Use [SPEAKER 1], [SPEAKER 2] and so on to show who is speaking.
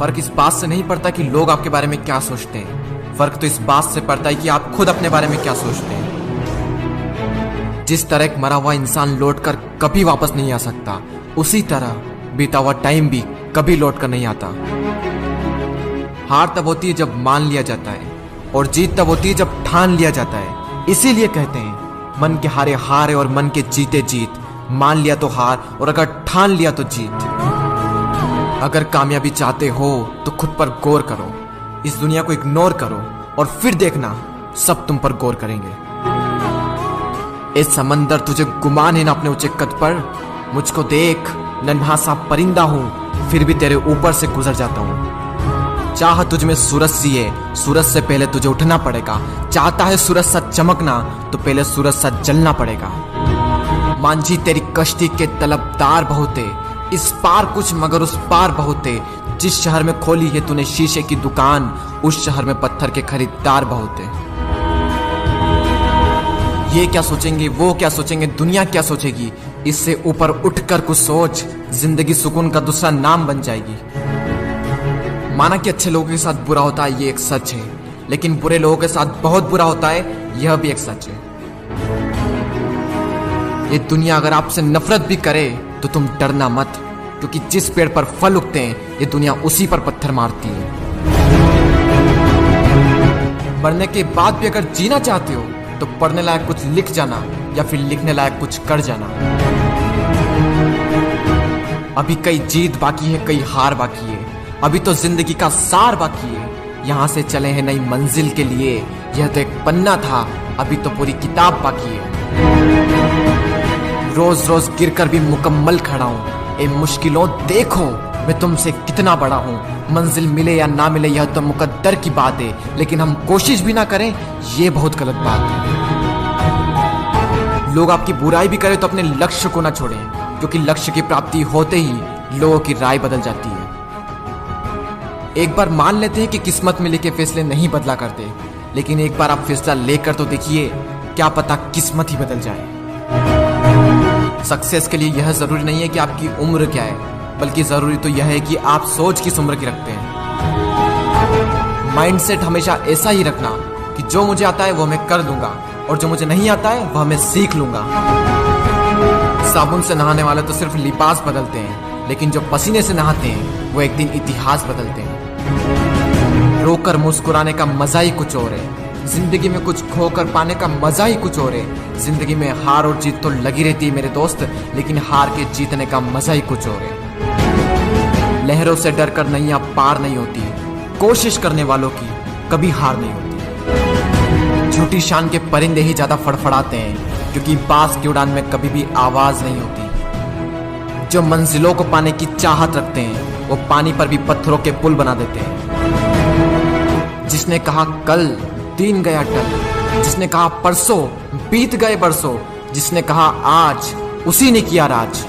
[SPEAKER 1] फर्क इस बात से नहीं पड़ता कि लोग आपके बारे में क्या सोचते हैं, फर्क तो इस बात से पड़ता है कि आप खुद अपने बारे में क्या सोचते हैं। जिस तरह एक मरा हुआ इंसान लौटकर कभी वापस नहीं आ सकता, उसी तरह बीता हुआ टाइम भी कभी लौट कर नहीं आता। हार तब होती है जब मान लिया जाता है, और जीत तब होती है जब ठान लिया जाता है। इसीलिए कहते हैं मन के हारे हार है और मन के जीते जीत। मान लिया तो हार, और अगर ठान लिया तो जीत। अगर कामयाबी चाहते हो तो खुद पर गौर करो, इस दुनिया को इग्नोर करो, और फिर देखना सब तुम पर गौर करेंगे। इस समंदर तुझे गुमान है ना अपने ऊंचे कद पर। मुझको देख, नन्हा सा परिंदा हूं, फिर भी तेरे ऊपर से गुजर जाता हूं। चाह तुझ में सूरज सी है, सूरज से पहले तुझे उठना पड़ेगा। चाहता है सूरज सा चमकना, तो पहले सूरज सा जलना पड़ेगा। मांझी तेरी कश्ती के तलबदार बहुत है, इस पार कुछ मगर उस पार बहुत है। जिस शहर में खोली है तूने शीशे की दुकान, उस शहर में पत्थर के खरीदार बहुत है। ये क्या सोचेंगे, वो क्या सोचेंगे, दुनिया क्या सोचेगी, इससे ऊपर उठकर कुछ सोच। जिंदगी सुकून का दूसरा नाम बन जाएगी। माना कि अच्छे लोगों के साथ बुरा होता है, ये एक सच है, लेकिन बुरे लोगों के साथ बहुत बुरा होता है, यह भी एक सच है। ये दुनिया अगर आपसे नफरत भी करे तो तुम डरना मत, क्योंकि जिस पेड़ पर फल उगते हैं ये दुनिया उसी पर पत्थर मारती है। मरने के बाद भी अगर जीना चाहते हो तो पढ़ने लायक कुछ लिख जाना, या फिर लिखने लायक कुछ कर जाना। अभी कई जीत बाकी है, कई हार बाकी है, अभी तो जिंदगी का सार बाकी है। यहाँ से चले हैं नई मंजिल के लिए, यह तो एक पन्ना था, अभी तो पूरी किताब बाकी है। रोज रोज गिरकर भी मुकम्मल खड़ा हूँ। ए मुश्किलों देखो मैं तुमसे कितना बड़ा हूँ। मंजिल मिले या ना मिले यह तो मुकद्दर की बात है, लेकिन हम कोशिश भी ना करें ये बहुत गलत बात है। लोग आपकी बुराई भी करें तो अपने लक्ष्य को ना छोड़ें, क्योंकि लक्ष्य की प्राप्ति होते ही लोगों की राय बदल जाती है। एक बार मान लेते हैं कि किस्मत में लिखे फैसले नहीं बदला करते, लेकिन एक बार आप फैसला लेकर तो देखिए, क्या पता किस्मत ही बदल जाए। सक्सेस के लिए यह जरूरी नहीं है कि आपकी उम्र क्या है, बल्कि जरूरी तो यह है कि आप सोच किस उम्र की रखते हैं। माइंडसेट हमेशा ऐसा ही रखना कि जो मुझे आता है वो मैं कर दूंगा, और जो मुझे नहीं आता है वह मैं सीख लूंगा। साबुन से नहाने वाले तो सिर्फ लिबास बदलते हैं, लेकिन जो पसीने से नहाते हैं वो एक दिन इतिहास बदलते हैं। रोकर मुस्कुराने का मजा ही कुछ और है, जिंदगी में कुछ खोकर पाने का मजा ही कुछ और है। जिंदगी में हार और जीत तो लगी रहती है मेरे दोस्त, लेकिन हार के जीतने का मजा ही कुछ और है। लहरों से डरकर नैया पार नहीं होती, कोशिश करने वालों की कभी हार नहीं होती। झूठी शान के परिंदे ही ज्यादा फड़फड़ाते हैं, क्योंकि बाज की उड़ान में कभी भी आवाज नहीं होती। जो मंजिलों को पाने की चाहत रखते हैं वो पानी पर भी पत्थरों के पुल बना देते हैं। जिसने कहा कल दिन गया टल, जिसने कहा परसों बीत गए बरसों, जिसने कहा आज उसी ने किया राज।